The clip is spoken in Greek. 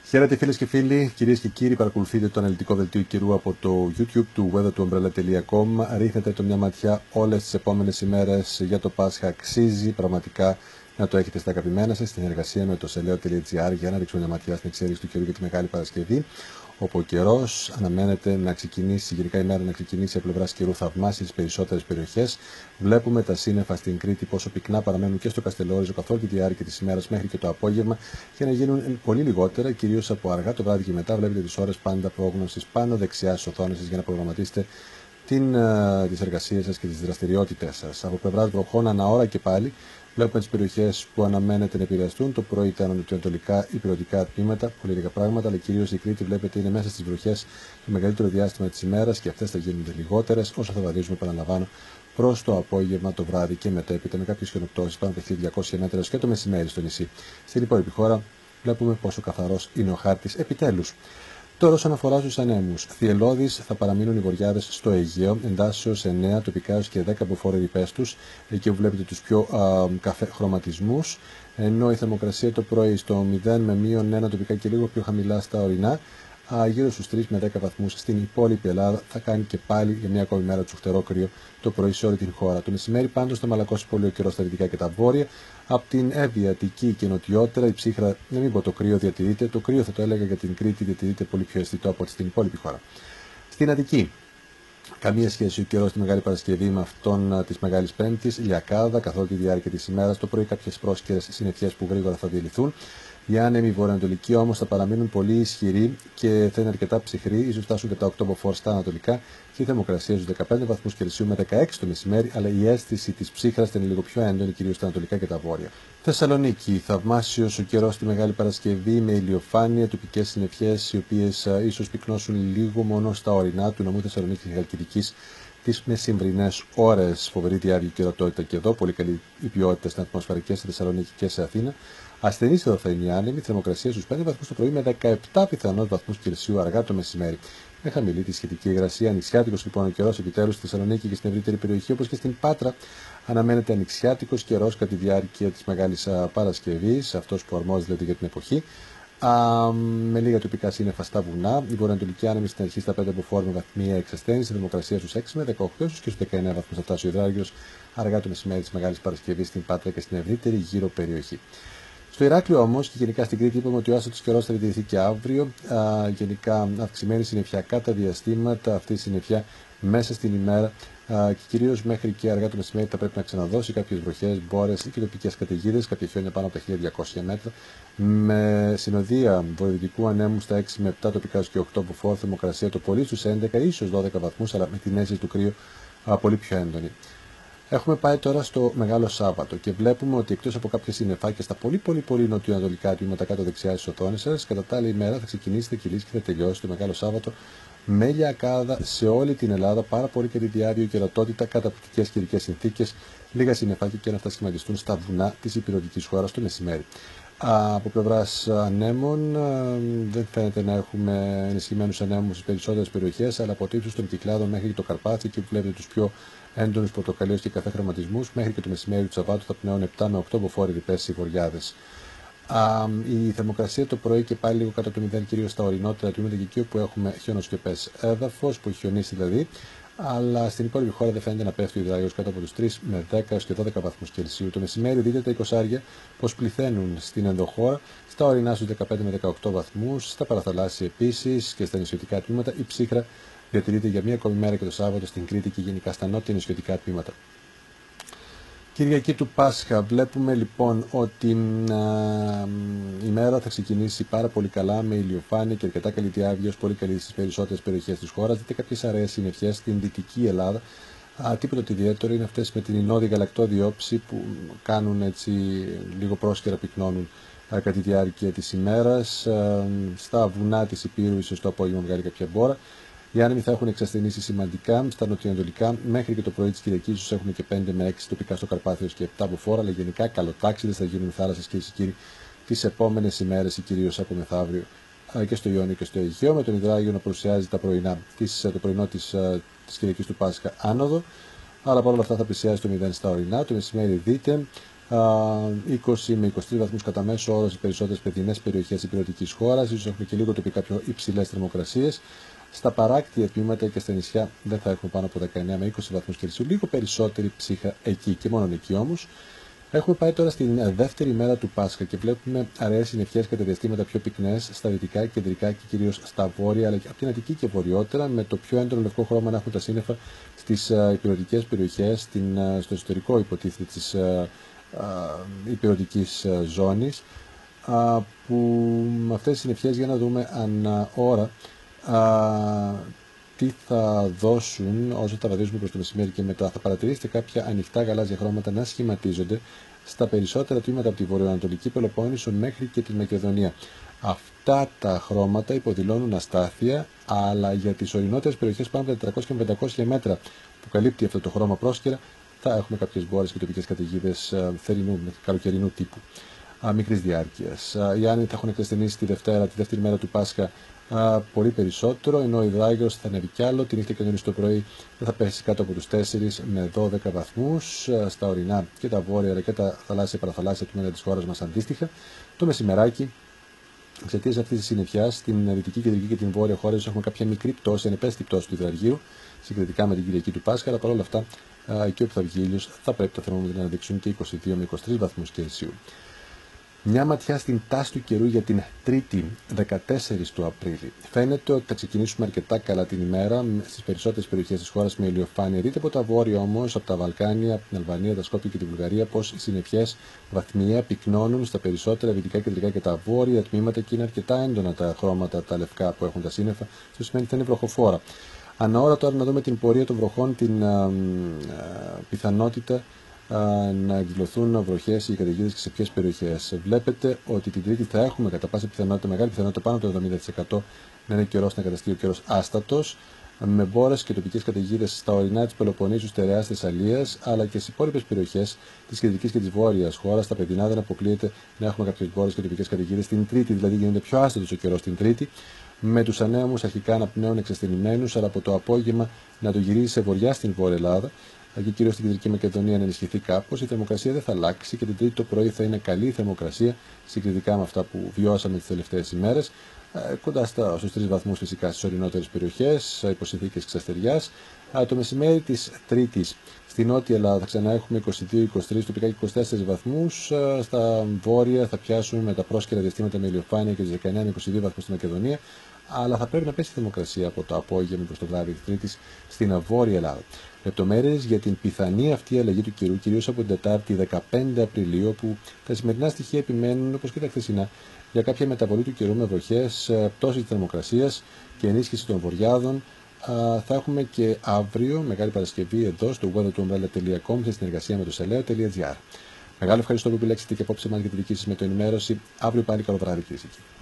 Χαίρετε φίλες και φίλοι, κυρίες και κύριοι, παρακολουθείτε το αναλυτικό δελτίο καιρού από το YouTube του weathertoumbrella.com. Ρίχνετε το μια ματιά όλες τις επόμενες ημέρες για το Πάσχα. Αξίζει πραγματικά να το έχετε στα αγαπημένα σας, στην εργασία με το seleo.gr για να ρίξουμε μια ματιά στην εξέλιξη του καιρού για τη Μεγάλη Παρασκευή. Όπου ο καιρός αναμένεται να ξεκινήσει, γενικά η μέρα να ξεκινήσει από πλευράς καιρού θαυμάσει στις περισσότερες περιοχές. Βλέπουμε τα σύννεφα στην Κρήτη πόσο πυκνά παραμένουν και στο Καστελόριζο καθ' όλη τη διάρκεια της ημέρας μέχρι και το απόγευμα και να γίνουν πολύ λιγότερα, κυρίως από αργά το βράδυ και μετά. Βλέπετε τις ώρες πάντα πρόγνωσης πάνω δεξιά στις οθόνες σας για να προγραμματίσετε τις εργασίες σας και τις δραστηριότητες σας. Από πλευράς βροχών ανά ώρα και πάλι. Βλέπουμε τις περιοχές που αναμένεται να επηρεαστούν. Το πρωί ήταν νοτιοανατολικά υπηρετικά τμήματα, πολύ λίγα πράγματα, αλλά κυρίως η Κρήτη βλέπετε είναι μέσα στις βροχές το μεγαλύτερο διάστημα της ημέρας και αυτές θα γίνονται λιγότερες όσο θα βαδίζουμε, επαναλαμβάνω, προς το απόγευμα, το βράδυ και μετέπειτα με κάποιες χιονοπτώσεις πάνω από 1200 μέτρα και το μεσημέρι στο νησί. Στην υπόλοιπη χώρα βλέπουμε πόσο καθαρός είναι ο χάρτης επιτέλους. Τώρα, όσον αφορά στους ανέμους, θυελλώδεις θα παραμείνουν οι βοριάδες στο Αιγαίο, εντάσσεως 9, τοπικά έως και 10 μποφόρ ρηπέστους, εκεί που βλέπετε τους πιο καφέ χρωματισμούς, ενώ η θερμοκρασία το πρωί στο 0 με -1 τοπικά και λίγο πιο χαμηλά στα ορεινά, γύρω στους 3 με 10 βαθμούς στην υπόλοιπη Ελλάδα. Θα κάνει και πάλι για μια ακόμη μέρα τσουχτερό κρύο το πρωί σε όλη την χώρα. Το μεσημέρι πάντως θα μαλακώσει πολύ ο καιρός στα δυτικά και τα βόρεια. Από την Εύβοια, Αττική και νοτιότερα, η ψύχρα, να μην πω το κρύο διατηρείται. Το κρύο θα το έλεγα για την Κρήτη, διατηρείται πολύ πιο αισθητό από την υπόλοιπη χώρα. Στην Αττική, καμία σχέση ο καιρός τη Μεγάλη Παρασκευή με αυτόν της Μεγάλης Πέμπτης. Λιακάδα καθ' όλη τη διάρκεια της ημέρας. Το πρωί κάποιες πρόσκαιρες συννεφιές που γρήγορα θα διελυθούν. Οι άνεμοι βορειοανατολικοί όμως θα παραμείνουν πολύ ισχυροί και θα είναι αρκετά ψυχροί, ίσως φτάσουν και τα 8 μποφόρ στα ανατολικά και η θερμοκρασία στους 15 βαθμούς Κελσίου με 16 το μεσημέρι, αλλά η αίσθηση της ψύχρας θα είναι λίγο πιο έντονη, κυρίως στα ανατολικά και τα βόρεια. Θεσσαλονίκη, θαυμάσιος ο καιρός στη Μεγάλη Παρασκευή με ηλιοφάνεια, τοπικές συννεφιές οι οποίες ίσως πυκνώσουν λίγο μόνο στα ορεινά του νομού Θεσσαλονίκης και Χαλκιδικής τις μεσημβρινές ώρες. Φοβερή διάρκεια καιροτότητα και εδώ, πολύ καλή η ποιότητα στην ατμοσφαιρική στη Θεσσαλονίκη και σε Αθήνα. Ασθενής εδώ θα είναι η άνεμη, θερμοκρασία στους 5 βαθμούς το πρωί με 17 πιθανούς βαθμούς Κελσίου αργά το μεσημέρι. Με χαμηλή τη σχετική υγρασία, ανοιξιάτικος λοιπόν ο καιρός επιτέλους στη Θεσσαλονίκη και στην ευρύτερη περιοχή, όπως και στην Πάτρα. Αναμένεται ανοιξιάτικος καιρός κατά τη διάρκεια της Μεγάλης Παρασκευής, αυτός που αρμόζει δηλαδή για την εποχή. Με λίγα τοπικά σύννεφα στα βουνά. Η βορειοανατολική άνεμη στην αρχή στα 5 μποφόρ με βαθμία εξασθένηση, θερμοκρασία στους 6 με 18 και στους 19 βαθμούς θα φτάσει ο υδράργυρος αργά το μεσημέρι της Μεγάλης Παρασκευής στην Πάτρα και στην ευρύτερη γύρω περιοχή. Στο Ηράκλειο όμως και γενικά στην Κρήτη είπαμε ότι ο άστατος καιρός θα διατηρηθεί και αύριο. Γενικά αυξημένη συννεφιά κατά διαστήματα, αυτή η συννεφιά μέσα στην ημέρα και κυρίως μέχρι και αργά το μεσημέρι θα πρέπει να ξαναδώσει κάποιες βροχές, μπόρες ή και τοπικές καταιγίδες, κάποια χιόνια πάνω από τα 1200 μέτρα, με συνοδεία βορειοδυτικού ανέμου στα 6 με 7 τοπικά και 8 μποφόρ, θερμοκρασία το πολύ στους 11 ίσως 12 βαθμούς, αλλά με την αίσθηση του κρύου πολύ πιο έντονη. Έχουμε πάει τώρα στο Μεγάλο Σάββατο και βλέπουμε ότι εκτός από κάποια συννεφάκια στα πολύ νοτιοανατολικά τμήματα κάτω δεξιά στις οθόνες σας, κατά τα άλλη ημέρα θα ξεκινήσει, θα κυλήσει και θα τελειώσει το Μεγάλο Σάββατο με λιακάδα σε όλη την Ελλάδα, πάρα πολύ καλή διάρκεια, καιροτότητα, καταπληκτικές καιρικές συνθήκες, λίγα συννεφάκια και να αυτά σχηματιστούν στα βουνά της υπηρετικής χώρας το μεσημέρι. Από πλευράς ανέμων δεν φαίνεται να έχουμε ενισχυμένους ανέμους στις περισσότερες περιοχές, αλλά από το ύψος των Κυκλάδων μέχρι το Καρπάθι, εκεί που βλέπετε τους πιο έντονους πορτοκαλίους και καφέ χρωματισμούς, μέχρι και το μεσημέρι του Σαββάτου θα πνέουν 7 με 8 μποφόρ ρηπές οι βοριάδες. Η θερμοκρασία το πρωί και πάλι λίγο κάτω από το 0, κυρίως στα ορεινότερα τμήματα και εκεί όπου έχουμε χιονοσκεπές έδαφος, που έχει χιονίσει δηλαδή, αλλά στην υπόλοιπη χώρα δεν φαίνεται να πέφτει ο υδράγιος κάτω από τους 3 με 10 έως και 12 βαθμούς Κελσίου. Το μεσημέρι δείτε τα 20 πως πληθαίνουν στην ενδοχώρα, στα ορεινά στους 15 με 18 βαθμούς, στα παραθαλάσσια επίσης και στα νησιωτικά τμήματα. Η ψύχρα διατηρείται για μία ακόμη μέρα και το Σάββατο στην Κρήτη και γενικά στα νότια νησιωτικά τμήματα. Κυριακή του Πάσχα. Βλέπουμε λοιπόν ότι η μέρα θα ξεκινήσει πάρα πολύ καλά με ηλιοφάνεια και αρκετά καλή διάρκεια, πολύ καλή στις περισσότερες περιοχές της χώρας. Δείτε κάποιες αραιές συννεφιές στην Δυτική Ελλάδα. Τίποτα το ιδιαίτερο είναι αυτές με την ινώδη γαλακτώδη όψη που κάνουν έτσι λίγο πρόσκαιρα, πυκνώνουν κατά τη διάρκεια της ημέρας. Στα βουνά της Υπήρου ίσως το απόγευμα βγάλει κάποια μπόρα. Οι άνεμοι θα έχουν εξασθενήσει σημαντικά στα νοτιοανατολικά. Μέχρι και το πρωί της Κυριακής ίσως έχουμε και 5 με 6 τοπικά στο Καρπάθιο και 7 μποφόρ, αλλά γενικά καλοτάξιδες θα γίνουν θάλασσες και κύριοι τις επόμενες ημέρες, κυρίως από μεθαύριο και στο Ιόνιο και στο Αιγαίο, με τον υδράγιο να παρουσιάζει το πρωινό της Κυριακής του Πάσχα άνοδο. Αλλά παρόλα αυτά θα πλησιάζει το 0 στα ορεινά. Το μεσημέρι δείτε 20 με 23 βαθμούς κατά μέσο όρο στις περισσότερες παιδινές περιοχές της υπηρετικής χώρας. Ίσως έχουμε και λίγο τοπικά πιο υψηλές θερμοκρασίες. Στα παράκτια τμήματα και στα νησιά δεν θα έχουμε πάνω από 19 με 20 βαθμούς Κελσίου, λίγο περισσότερη ψύχα εκεί και μόνο εκεί όμως. Έχουμε πάει τώρα στην δεύτερη μέρα του Πάσχα και βλέπουμε αραιές συννεφιές κατά διαστήματα πιο πυκνές στα δυτικά, κεντρικά και κυρίως στα βόρεια, αλλά και από την Αττική και βορειότερα, με το πιο έντονο λευκό χρώμα να έχουν τα σύννεφα στις ηπειρωτικές περιοχές, στο εσωτερικό υποτίθεται της ηπειρωτικής ζώνης, που με αυτές τις συννεφιές, για να δούμε αν ώρα τι θα δώσουν όσο θα βαδίζουμε προς το μεσημέρι και μετά. Θα παρατηρήσετε κάποια ανοιχτά γαλάζια χρώματα να σχηματίζονται στα περισσότερα τμήματα από τη βορειοανατολική Πελοπόννησο μέχρι και τη Μακεδονία. Αυτά τα χρώματα υποδηλώνουν αστάθεια, αλλά για τις ορεινότερες περιοχές πάνω από τα 400 με 500 μέτρα που καλύπτει αυτό το χρώμα πρόσκαιρα, θα έχουμε κάποιες μπόρες και τοπικές καταιγίδες θερινού, καλοκαιρινού τύπου, μικρής διάρκειας. Οι άνεμοι θα έχουν εκτεσθενήσει τη δεύτερη μέρα του Πάσχα πολύ περισσότερο, ενώ η Δράγιος θα ανέβει κι άλλο. Τη νύχτα και νωρίς το πρωί θα πέσει κάτω από τους 4 με 12 βαθμούς στα ορεινά και τα βόρεια, αλλά και τα θαλάσσια παραθαλάσσια τμήματα της χώρας μας αντίστοιχα. Το μεσημεράκι, εξαιτίας αυτής της συννεφιάς, στην δυτική, κεντρική και την βόρεια χώρα έχουμε κάποια μικρή πτώση, ανεπαίσθητη πτώση του υδραργύρου, συγκριτικά με την Κυριακή του Πάσχα, αλλά παρόλα αυτά, εκεί όπου θα βγει ήλιος, θα πρέπει τα θερμόμετρα να δείξουν και 22 με 23 βαθμούς Κελσίου. Μια ματιά στην τάση του καιρού για την Τρίτη, 14 του Απρίλη. Φαίνεται ότι θα ξεκινήσουμε αρκετά καλά την ημέρα στις περισσότερες περιοχές της χώρας με ηλιοφάνεια. Δείτε από τα βόρεια όμως, από τα Βαλκάνια, από την Αλβανία, τα Σκόπια και τη Βουλγαρία, πως οι συννεφιές βαθμιαία πυκνώνουν στα περισσότερα δυτικά, κεντρικά και τα βόρεια τμήματα και είναι αρκετά έντονα τα χρώματα, τα λευκά που έχουν τα σύννεφα. Αυτό σημαίνει ότι θα είναι βροχοφόρα. Αναώρα τώρα να δούμε την πορεία των βροχών, την πιθανότητα να εκδηλωθούν βροχές ή καταιγίδες και σε ποιες περιοχές. Βλέπετε ότι την Τρίτη θα έχουμε κατά πάσα πιθανότητα, μεγάλη πιθανότητα πάνω από το 70% να είναι καιρός να καταστεί ο καιρός άστατος, με μπόρες και τοπικές καταιγίδες στα ορεινά της Πελοποννήσου, στερεάς Θεσσαλίας, αλλά και στις υπόλοιπες περιοχές της κεντρικής και της βόρειας χώρας. Στα παιδινά δεν αποκλείεται να έχουμε κάποιες μπόρες και τοπικές καταιγίδες την Τρίτη, δηλαδή γίνεται πιο άστατος ο καιρός την Τρίτη, με τους ανέμους αρχικά αναπνέουν εξασθενημένους, αλλά από το απόγευμα να το γυρίσει σε βορειά στην Βόρεια Ελλάδα. Και κυρίως στην Κεντρική Μακεδονία να ενισχυθεί κάπως. Η θερμοκρασία δεν θα αλλάξει και την Τρίτη το πρωί θα είναι καλή θερμοκρασία συγκριτικά με αυτά που βιώσαμε τις τελευταίες ημέρες. Κοντά στους 3 βαθμούς φυσικά στις ορεινότερες περιοχές, υπό συνθήκες ξαστεριάς. Το μεσημέρι της Τρίτης στην Νότια Ελλάδα θα ξανά έχουμε 22-23, τοπικά και 24 βαθμούς. Στα βόρεια θα πιάσουμε με τα πρόσκαιρα διαστήματα με ηλιοφάνεια και τις 19 με 22 βαθμούς στη Μακεδονία. Αλλά θα πρέπει να πέσει η θερμοκρασία από το απόγευμα προς το βράδυ της Τρίτης στην Βόρεια Ελλάδα. Λεπτομέρειες για την πιθανή αυτή αλλαγή του καιρού, κυρίως από την Τετάρτη 15 Απριλίου, όπου τα σημερινά στοιχεία επιμένουν, όπως και τα χθεσινά, για κάποια μεταβολή του καιρού με βροχές, πτώση της θερμοκρασίας και ενίσχυση των βοριάδων. Θα έχουμε και αύριο, Μεγάλη Παρασκευή, εδώ στο weathertoumbrella.com σε συνεργασία με το seleo.gr. Μεγάλο ευχαριστώ που επιλέξετε και απόψε μας για τη δική σας μετοενημέρωση. Αύριο πάλι καλό βράδυ, κυρίες και κύριοι.